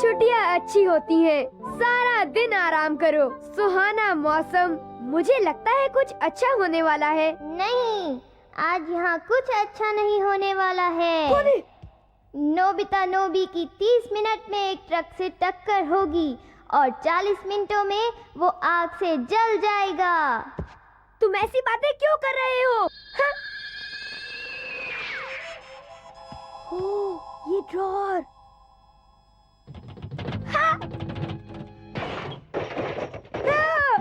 छुट्टियाँ अच्छी होती हैं। सारा दिन आराम करो, सुहाना मौसम। मुझे लगता है कुछ अच्छा होने वाला है। नहीं, आज यहाँ कुछ अच्छा नहीं होने वाला है। नोबिता नोबी की 30 मिनट में एक ट्रक से टक्कर होगी और 40 मिनटों में वो आग से जल जाएगा। तुम ऐसी बातें क्यों कर रहे हो? हाँ? ओह, ये ड्रॉर। हाँ? हाँ?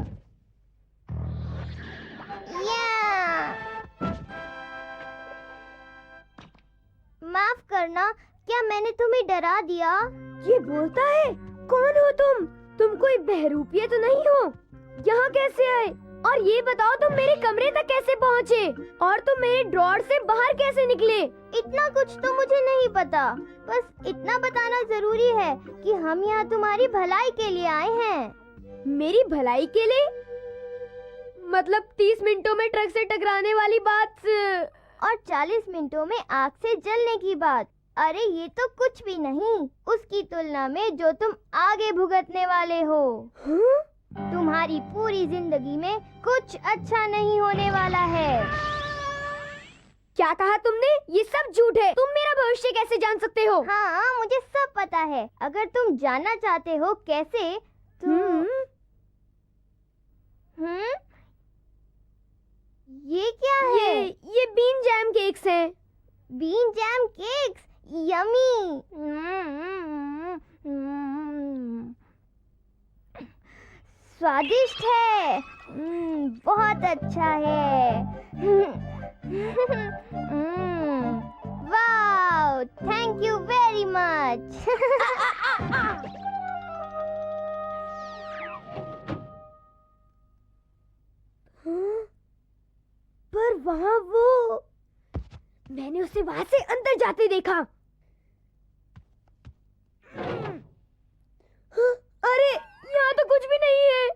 माफ करना, क्या मैंने तुम्हें डरा दिया? ये बोलता है? कौन हो तुम? तुम कोई बहरूपिया तो नहीं हो? यहाँ कैसे आए? और ये बताओ तुम मेरे कमरे तक कैसे पहुँचे? और तुम मेरे ड्रॉर से बाहर कैसे निकले? इतना कुछ तो मुझे नहीं पता। बस इतना बताना जरूरी है कि हम यहाँ तुम्हारी भलाई के लिए आए हैं। मेरी भलाई के लिए? मतलब 30 मिनटों में ट्रक से टकराने वाली बात और 40 मिनटों में आग से जलने की बात। अरे ये तो कुछ भी नहीं उसकी तुलना में जो तुम आगे भुगतने वाले हो। तुम्हारी पूरी जिंदगी में कुछ अच्छा नहीं होने वाला है। क्या कहा तुमने? ये सब झूठ है। तुम मेरा भविष्य कैसे जान सकते हो? हाँ, मुझे सब पता है। अगर तुम जानना चाहते हो कैसे तो ये क्या है? ये बीन जैम केक्स हैं। Bean jam cakes, yummy. स्वादिष्ट है। बहुत अच्छा है। Wow, thank you very much. पर वहाँ मैंने उसे वहाँ से अंदर जाते देखा। अरे यहाँ तो कुछ भी नहीं है।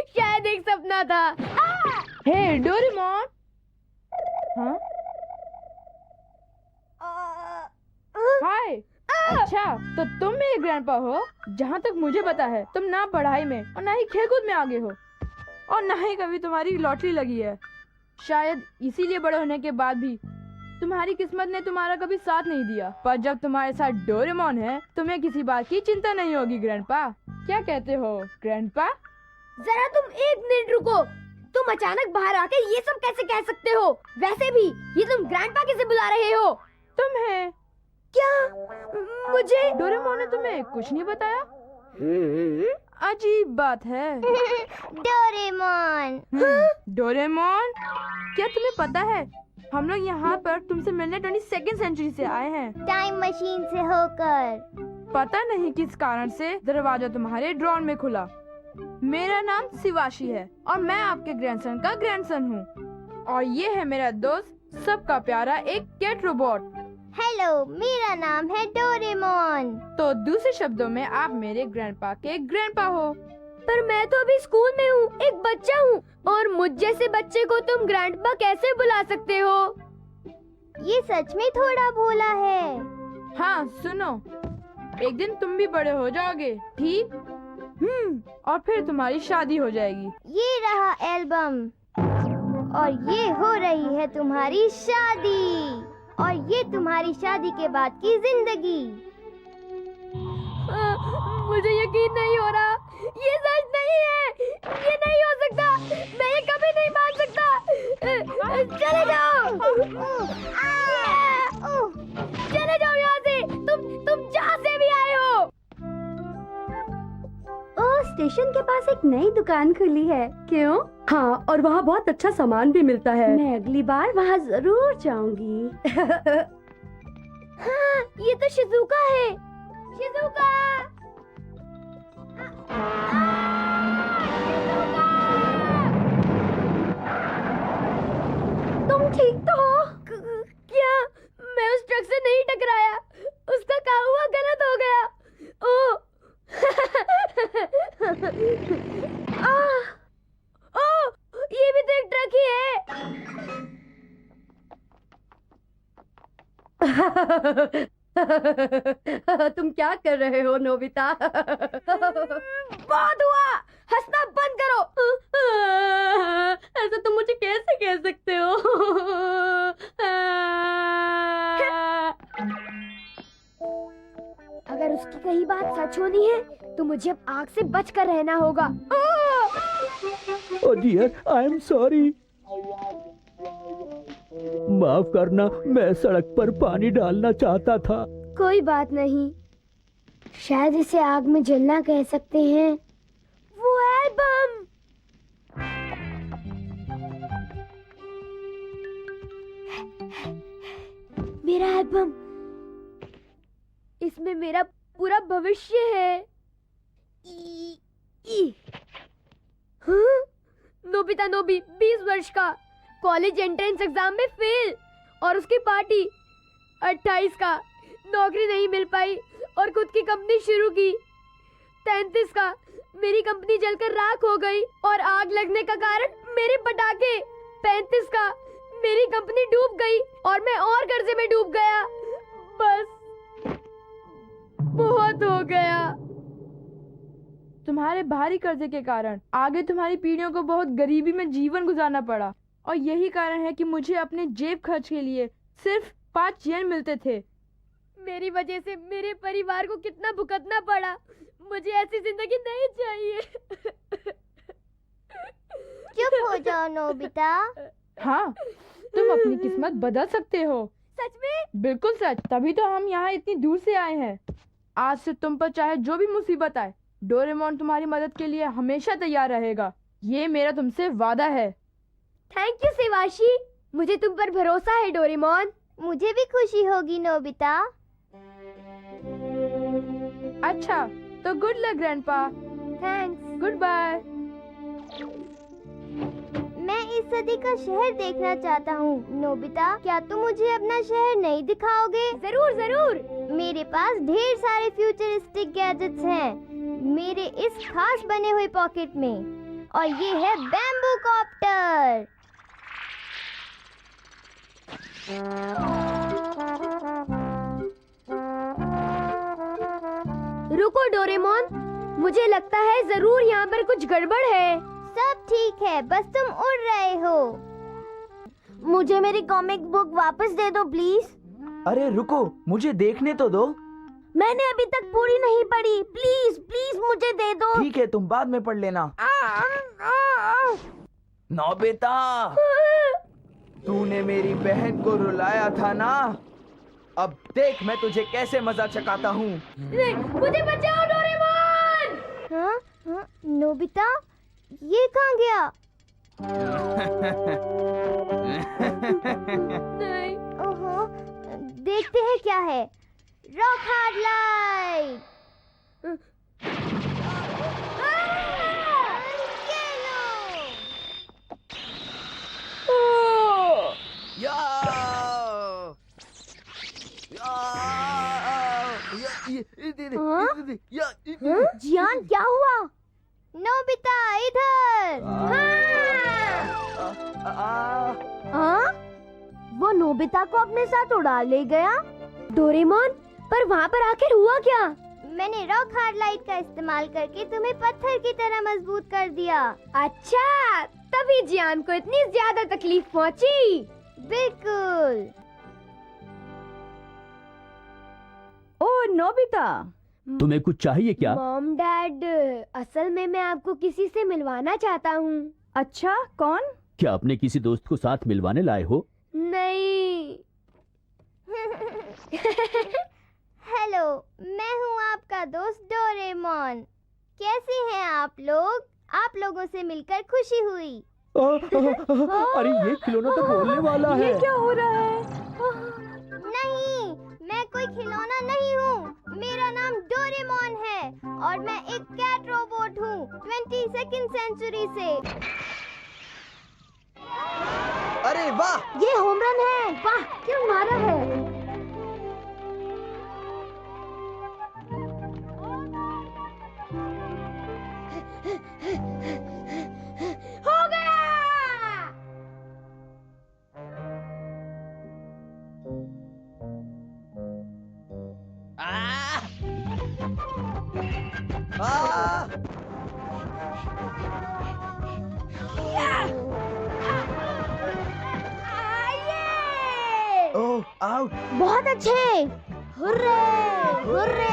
शायद एक सपना था। हे डोरेमोन। हाँ? हाय। अच्छा, तो तुम मेरे ग्रैंडपा हो? जहाँ तक मुझे पता है तुम ना पढ़ाई में और ना ही खेलकूद में आगे हो और ना ही कभी तुम्हारी लॉटरी लगी है। शायद इसीलिए बड़े होने के बाद भी तुम्हारी किस्मत ने तुम्हारा कभी साथ नहीं दिया। पर जब तुम्हारे साथ डोरेमोन है तुम्हें किसी बात की चिंता नहीं होगी ग्रैंडपा। क्या कहते हो ग्रैंडपा? जरा तुम एक मिनट रुको। तुम अचानक बाहर आके ये सब कैसे कह सकते हो? वैसे भी ये तुम ग्रैंडपा कैसे बुला रहे हो? तुम्हें क्या? मुझे डोरेमोन ने तुम्हें कुछ नहीं बताया? अजीब बात है। डोरेमोन। डोरेमोन, क्या तुम्हें पता है हम लोग यहाँ पर तुमसे मिलने 22वीं सेंचुरी से आए हैं, टाइम मशीन से होकर। पता नहीं किस कारण से दरवाजा तुम्हारे ड्रॉन में खुला। मेरा नाम शिवाशी है और मैं आपके ग्रैंडसन का ग्रैंडसन हूँ और ये है मेरा दोस्त सबका प्यारा एक कैट रोबोट। हेलो, मेरा नाम है डोरेमोन। तो दूसरे शब्दों में आप मेरे ग्रैंडपा के ग्रैंडपा हो। पर मैं तो अभी स्कूल में हूँ, एक बच्चा हूँ और मुझ जैसे बच्चे को तुम ग्रैंडपा कैसे बुला सकते हो? ये सच में थोड़ा भोला है। हाँ सुनो, एक दिन तुम भी बड़े हो जाओगे, ठीक? और फिर तुम्हारी शादी हो जाएगी। ये रहा एल्बम और ये हो रही है तुम्हारी शादी और ये तुम्हारी शादी के बाद की जिंदगी। मुझे यकीन नहीं हो रहा। ये सच नहीं है। ये नहीं हो सकता। मैं ये कभी नहीं मान सकता। चले जाओ। चले जाओ यहाँ से। तुम जहाँ से भी आए हो। स्टेशन के पास एक नई दुकान खुली है। क्यों? हाँ, और वहाँ बहुत अच्छा सामान भी मिलता है। मैं अगली बार वहाँ जरूर जाऊंगी। हाँ, ये तो शिजुका है। शिजुका! तुम ठीक तो हो? क्या मैं उस ट्रक से नहीं टकराया? उसका काम हुआ गलत हो गया। ओह! ये भी तो एक ट्रक ही है। तुम क्या कर रहे हो नोबिता? बहुत हुआ, हंसना बंद करो। ऐसा तुम मुझे कैसे कह सकते हो? अगर उसकी कही बात सच होनी है तो मुझे अब आग से बचकर रहना होगा। ओ डियर, आई एम सॉरी। माफ करना, मैं सड़क पर पानी डालना चाहता था। कोई बात नहीं, शायद इसे आग में जलना कह सकते हैं। वो एल्बम! मेरा एल्बम, इसमें मेरा पूरा भविष्य है। हाँ? नोबिता नोबी 20 वर्ष का, कॉलेज एंट्रेंस एग्जाम में फेल, और उसकी पार्टी 28 का, नौकरी नहीं मिल पाई और खुद की कंपनी शुरू की। 33 का, मेरी कंपनी जलकर राख हो गई और आग लगने का कारण मेरे पटाखे। 35 का, मेरी कंपनी डूब गई और मैं और कर्जे में डूब गया। बस बहुत हो गया। तुम्हारे भारी कर्जे के कारण आगे तुम्हारी पीढ़ियों को बहुत गरीबी में जीवन गुजारना पड़ा, और यही कारण है कि मुझे अपने जेब खर्च के लिए सिर्फ 5 येन मिलते थे। मेरी वजह से मेरे परिवार को कितना भुगतना पड़ा। मुझे ऐसी जिंदगी नहीं चाहिए। चुप हो जाओ नोबिता। हाँ, तुम अपनी किस्मत बदल सकते हो। सच में? बिल्कुल सच, तभी तो हम यहाँ इतनी दूर से आए हैं। आज से तुम पर चाहे जो भी मुसीबत आए, डोरेमोन तुम्हारी मदद के लिए हमेशा तैयार रहेगा। ये मेरा तुमसे वादा है। थैंक यू सेवाशी, मुझे तुम पर भरोसा है डोरेमोन। मुझे भी खुशी होगी नोबिता। अच्छा, तो good luck grandpa. Thanks. Goodbye. मैं इस सदी का शहर देखना चाहता हूँ। नोबिता, क्या तुम मुझे अपना शहर नहीं दिखाओगे? जरूर जरूर। मेरे पास ढेर सारे फ्यूचरिस्टिक गैजेट्स हैं मेरे इस खास बने हुए पॉकेट में, और ये है बैम्बू कॉप्टर। रुको डोरेमोन, मुझे लगता है जरूर यहाँ पर कुछ गड़बड़ है। सब ठीक है, बस तुम उड़ रहे हो। मुझे मेरी कॉमिक बुक वापस दे दो प्लीज। अरे रुको, मुझे देखने तो दो। मैंने अभी तक पूरी नहीं पढ़ी। प्लीज प्लीज मुझे दे दो। ठीक है, तुम बाद में पढ़ लेना। नोबिता, तूने मेरी बहन को रुलाया था ना? अब देख मैं तुझे कैसे मजा चकाता हूँ। मुझे बचाओ डोरेमोन! हाँ? हाँ? नोबिता, ये कहाँ गया? नहीं। ओहो, देखते हैं क्या है। Rock hard light. या! जियान, क्या हुआ? नोबिता इधर। हाँ? वो नोबिता को अपने साथ उड़ा ले गया? डोरेमोन, पर वहाँ पर आखिर हुआ क्या? मैंने रॉक हार्ड लाइट का इस्तेमाल करके तुम्हें पत्थर की तरह मजबूत कर दिया। अच्छा, तभी जियान को इतनी ज्यादा तकलीफ पहुँची। बिल्कुल। ओ नोबिता, तुम्हें कुछ चाहिए क्या? मॉम डैड, असल में मैं आपको किसी से मिलवाना चाहता हूँ। अच्छा, कौन? क्या अपने किसी दोस्त को साथ मिलवाने लाए हो? नहीं। हेलो, मैं हूँ आपका दोस्त डोरेमोन। कैसे हैं आप लोग? आप लोगों से मिलकर खुशी हुई। अरे ये खिलौना तो बोलने वाला है। ये क्या हो रहा है? नहीं, मैं कोई खिलौना नहीं हूँ। मेरा नाम डोरेमोन है और मैं एक कैट रोबोट हूँ 22nd सेंचुरी से। अरे वाह! ये होम रन है। वाह, क्यों मारा है? हो गया! ओह, आउट। बहुत अच्छे। Hurray hurray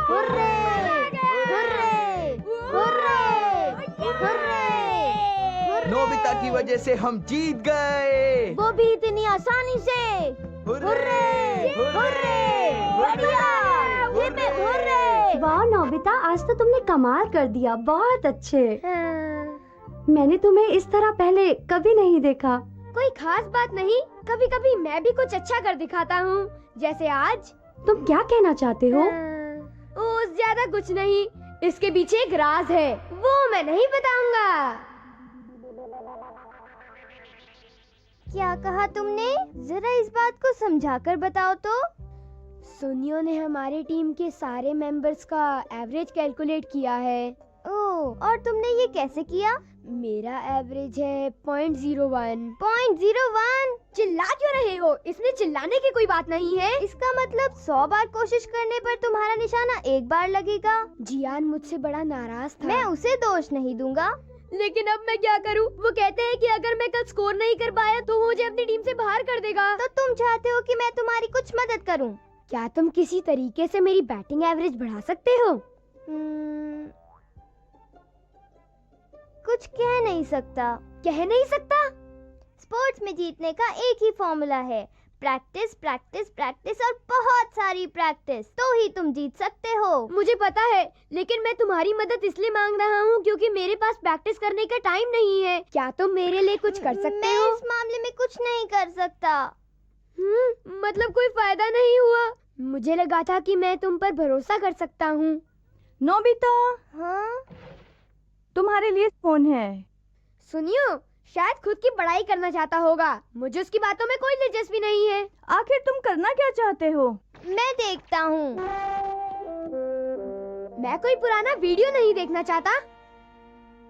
hurray hurray hurray hurray. Nobita की वजह से हम जीत गए। वो भी इतनी आसानी से। हुर्रे हुर्रे बढ़िया। हुर्रे। वाह नोबिता, आज तो तुमने कमाल कर दिया। बहुत अच्छे। मैंने तुम्हें इस तरह पहले कभी नहीं देखा। कोई खास बात नहीं, कभी कभी मैं भी कुछ अच्छा कर दिखाता हूँ, जैसे आज। तुम क्या कहना चाहते हो? ज्यादा कुछ नहीं, इसके पीछे एक राज है, वो मैं नहीं बताऊंगा। क्या कहा तुमने? जरा इस बात को समझाकर बताओ तो। सुनियो ने हमारी टीम के सारे मेंबर्स का एवरेज कैलकुलेट किया है। ओह, और तुमने ये कैसे किया? मेरा एवरेज है 0.01। 0.01? चिल्ला क्यों रहे हो? इसमें चिल्लाने की कोई बात नहीं है। इसका मतलब 100 बार कोशिश करने पर तुम्हारा निशाना एक बार लगेगा। जियान मुझसे बड़ा नाराज था। मैं उसे दोष नहीं दूंगा। लेकिन अब मैं क्या करूं? वो कहते हैं कि अगर मैं कल स्कोर नहीं कर पाया तो वो मुझे अपनी टीम से बाहर कर देगा। तो तुम चाहते हो कि मैं तुम्हारी कुछ मदद करूं? क्या तुम किसी तरीके से मेरी बैटिंग एवरेज बढ़ा सकते हो? कुछ कह नहीं सकता। कह नहीं सकता? स्पोर्ट्स में जीतने का एक ही फॉर्मूला है, प्रैक्टिस प्रैक्टिस प्रैक्टिस और बहुत सारी प्रैक्टिस, तो ही तुम जीत सकते हो। मुझे पता है, लेकिन मैं तुम्हारी मदद इसलिए मांग रहा हूँ क्योंकि मेरे पास प्रैक्टिस करने का टाइम नहीं है। क्या तुम मेरे लिए कुछ कर सकते मैं हो? इस मामले में कुछ नहीं कर सकता। मतलब कोई फायदा नहीं हुआ? मुझे लगा था कि मैं तुम पर भरोसा कर सकता हूँ। नोबिता, हाँ? तुम्हारे लिए फोन है। सुनियो, शायद खुद की बड़ाई करना चाहता होगा। मुझे उसकी बातों में कोई दिलचस्पी नहीं है। आखिर तुम करना क्या चाहते हो? मैं देखता हूँ। मैं कोई पुराना वीडियो नहीं देखना चाहता।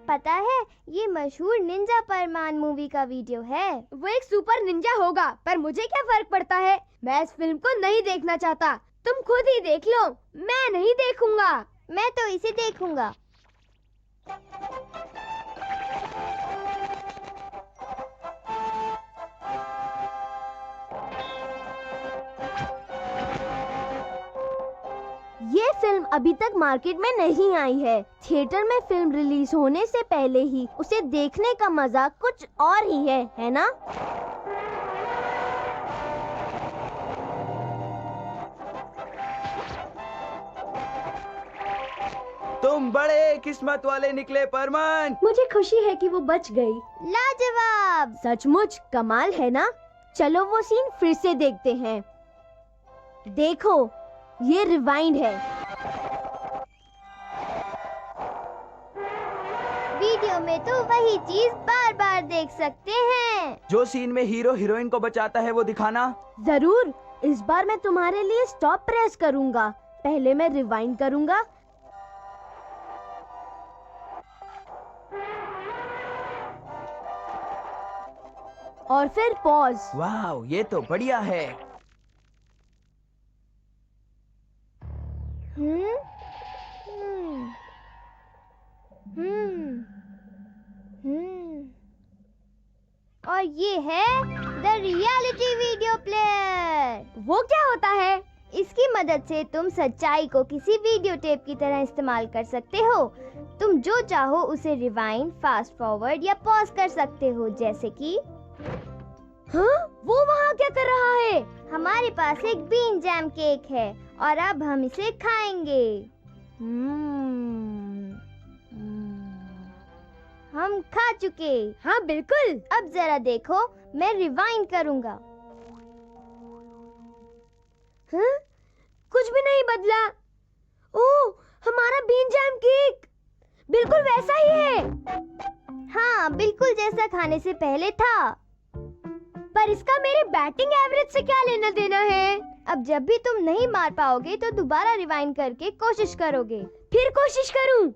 पता है, ये मशहूर निंजा परमान मूवी का वीडियो है। वो एक सुपर निंजा होगा, पर मुझे क्या फर्क पड़ता है? मैं इस फिल्म को नहीं देखना चाहता। तुम खुद ही देख लो, मैं नहीं देखूंगा। मैं तो इसे देखूंगा। ये फिल्म अभी तक मार्केट में नहीं आई है। थिएटर में फिल्म रिलीज होने से पहले ही उसे देखने का मजा कुछ और ही है ना? तुम बड़े किस्मत वाले निकले परमान। मुझे खुशी है कि वो बच गई। लाजवाब। सचमुच कमाल है ना? चलो वो सीन फिर से देखते हैं। देखो, ये रिवाइंड है। वीडियो में तो वही चीज बार बार देख सकते हैं। जो सीन में हीरो हीरोइन को बचाता है वो दिखाना। जरूर, इस बार मैं तुम्हारे लिए स्टॉप प्रेस करूंगा। पहले मैं रिवाइंड करूंगा। और फिर पॉज। वाह, ये तो बढ़िया है। और ये है द रियलिटी वीडियो प्लेयर। वो क्या होता है? इसकी मदद से तुम सच्चाई को किसी वीडियो टेप की तरह इस्तेमाल कर सकते हो। तुम जो चाहो उसे रिवाइंड, फास्ट फॉरवर्ड या पॉज कर सकते हो, जैसे कि हाँ? वो वहाँ क्या कर रहा है? हमारे पास एक बीन जैम केक है और अब हम इसे खाएंगे। हम खा चुके। हाँ बिल्कुल। अब जरा देखो, मैं रिवाइंड करूंगा। हाँ? कुछ भी नहीं बदला। ओह, हमारा बीन जैम केक बिल्कुल वैसा ही है। हाँ, बिल्कुल जैसा खाने से पहले था। पर इसका मेरे बैटिंग एवरेज से क्या लेना देना है? अब जब भी तुम नहीं मार पाओगे तो दोबारा रिवाइंड करके कोशिश करोगे। फिर कोशिश करूं?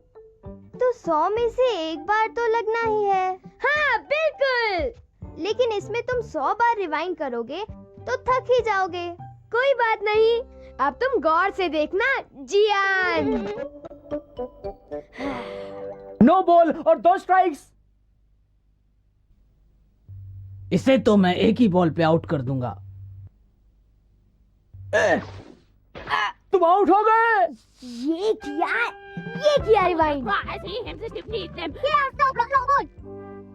तो 100 में से एक बार तो लगना ही है। हाँ बिल्कुल। लेकिन इसमें तुम 100 बार रिवाइंड करोगे तो थक ही जाओगे। कोई बात नहीं, अब तुम गौर से देखना जियान। नो बॉल और 2 स्ट्राइक्स। इसे तो मैं एक ही बॉल पे आउट कर दूंगा। तुम आउट हो गए। ये किया रिवाइंड।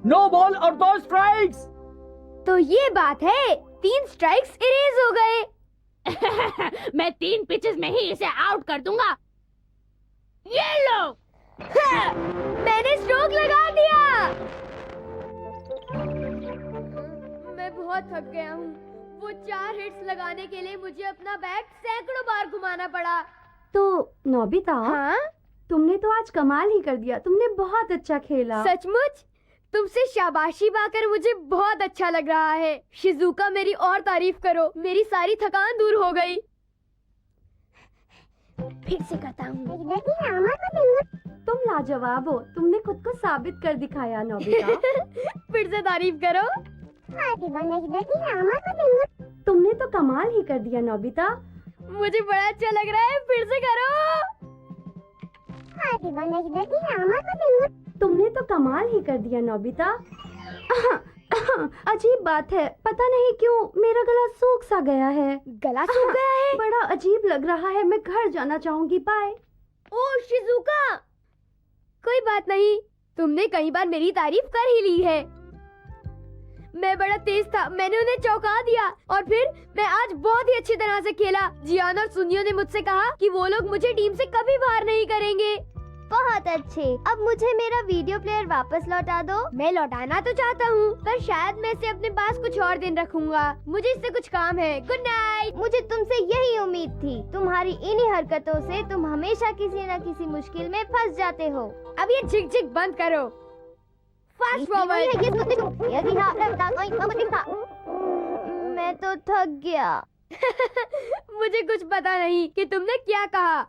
नो बॉल और 2 स्ट्राइक्स। तो ये बात है, 3 स्ट्राइक्स इरेज हो गए। मैं 3 पिचेस में ही इसे आउट कर दूंगा। ये लो। मैंने स्ट्रोक लगा दिया। मैं बहुत थक गया हूँ। वो 4 हिट्स लगाने के लिए मुझे अपना बैट सैकड़ों बार घुमाना पड़ा। तो नोबिता, हाँ? तुमने तो आज कमाल ही कर दिया। तुमने बहुत अच्छा खेला। सचमुच? तुमसे शाबाशी पाकर मुझे बहुत अच्छा लग रहा है। शिजुका, मेरी और तारीफ करो। मेरी सारी थकान दूर हो गई। फिर से करता हूँ। तुम लाजवाब हो। तुमने खुद को साबित कर दिखाया नोबिता। फिर से तारीफ करो। तुमने तो कमाल ही कर दिया नोबिता। मुझे बड़ा अच्छा लग रहा है। फिर से करो। तुमने तो कमाल ही कर दिया नोबिता। अजीब बात है, पता नहीं क्यों मेरा गला सूख सा गया है। गला सूख गया है? बड़ा अजीब लग रहा है। मैं घर जाना चाहूंगी। बाय। ओ शिजुका, कोई बात नहीं। तुमने कई बार मेरी तारीफ कर ही ली है। मैं बड़ा तेज था, मैंने उन्हें चौंका दिया और फिर मैं आज बहुत ही अच्छी तरह से खेला। जियान और सुनियो ने मुझसे कहा कि वो लोग मुझे टीम से कभी बाहर नहीं करेंगे। बहुत अच्छे। अब मुझे मेरा वीडियो प्लेयर वापस लौटा दो। मैं लौटाना तो चाहता हूँ, पर शायद मैं इसे अपने पास कुछ और दिन रखूंगा। मुझे इससे कुछ काम है। Good night. मुझे तुमसे यही उम्मीद थी। तुम्हारी इन्हीं हरकतों से तुम हमेशा किसी न किसी मुश्किल में फंस जाते हो। अब ये झिक-झिक बंद करो। Fast forward. मैं तो थक गया। मुझे कुछ पता नहीं कि तुमने क्या कहा।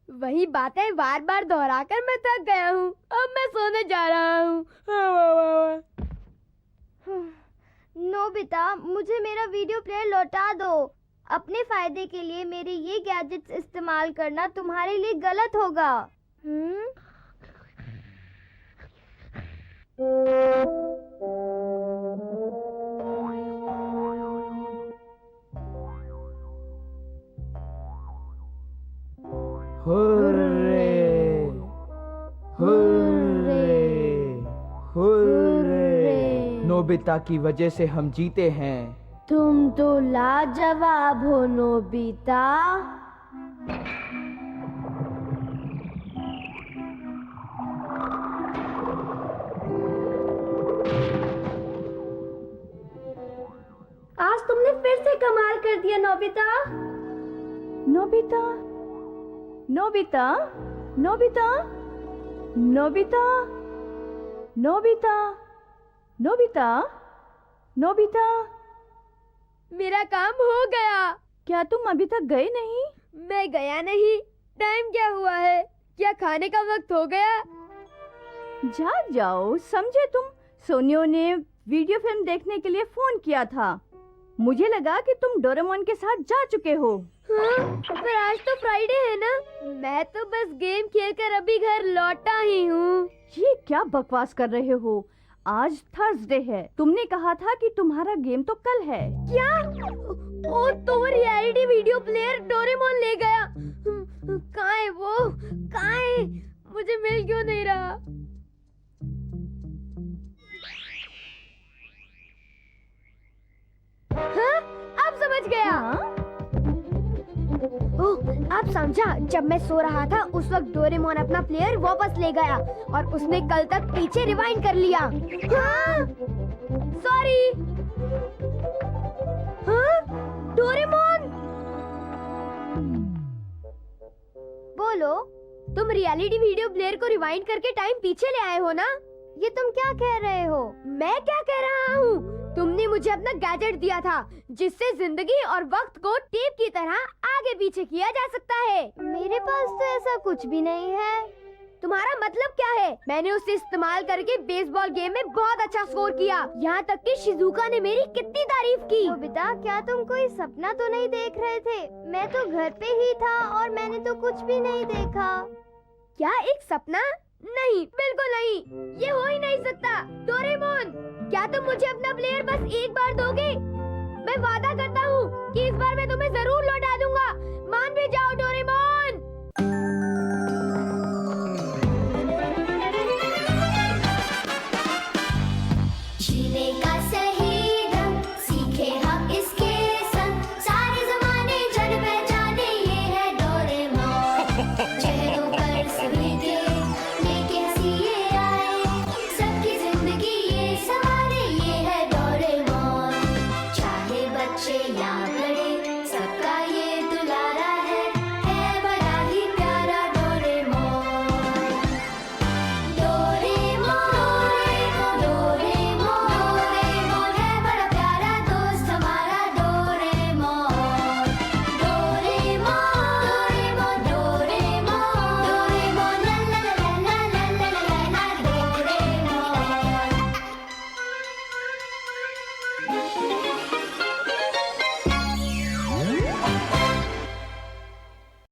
वही बातें बार बार दोहराकर मैं थक गया हूँ। अब मैं सोने जा रहा हूँ। नोबिता, मुझे मेरा वीडियो प्लेयर लौटा दो। अपने फायदे के लिए मेरे ये गैजेट्स इस्तेमाल करना तुम्हारे लिए गलत होगा। Hurray, hurray, hurray. नोबिता की वजह से हम जीते हैं। तुम तो लाजवाब हो नोबिता। आज तुमने फिर से कमाल कर दिया Nobita. Nobita, Nobita, Nobita, Nobita, Nobita, Nobita, Nobita. मेरा काम हो गया। क्या तुम अभी तक गए नहीं? मैं गया नहीं। टाइम क्या हुआ है? क्या खाने का वक्त हो गया? जाग जाओ, समझे तुम। सोनियो ने वीडियो फिल्म देखने के लिए फोन किया था। मुझे लगा कि तुम डोरेमोन के साथ जा चुके हो। हाँ, पर आज तो फ्राइडे है ना। मैं तो बस गेम खेलकर अभी घर लौटा ही हूँ। ये क्या बकवास कर रहे हो? आज थर्सडे है। तुमने कहा था कि तुम्हारा गेम तो कल है। क्या? ओ, तो रियलिटी वीडियो प्लेयर डोरेमोन ले गया। कहाँ है वो? कहाँ है? मुझे मिल क्यों नहीं रहा? हाँ? अब समझ गया। ओह, अब समझा। जब मैं सो रहा था उस वक्त डोरेमोन अपना प्लेयर वापस ले गया और उसने कल तक पीछे रिवाइंड कर लिया। हाँ? सॉरी। हाँ? डोरेमोन, बोलो। तुम रियलिटी वीडियो प्लेयर को रिवाइंड करके टाइम पीछे ले आए हो ना? ये तुम क्या कह रहे हो? मैं क्या कह रहा हूँ? तुमने मुझे अपना गैजेट दिया था जिससे जिंदगी और वक्त को टेप की तरह आगे पीछे किया जा सकता है। मेरे पास तो ऐसा कुछ भी नहीं है। तुम्हारा मतलब क्या है? मैंने उसे इस्तेमाल करके बेसबॉल गेम में बहुत अच्छा स्कोर किया। यहाँ तक कि शिजुका ने मेरी कितनी तारीफ की। नोबिता, क्या तुम कोई सपना तो नहीं देख रहे थे? मैं तो घर पे ही था और मैंने तो कुछ भी नहीं देखा। क्या एक सपना? नहीं, बिल्कुल नहीं, ये हो ही नहीं सकता। डोरेमोन, क्या तुम मुझे अपना प्लेयर बस एक बार दोगे? मैं वादा करता हूँ कि इस बार मैं तुम्हें जरूर लौटा दूंगा। मान भी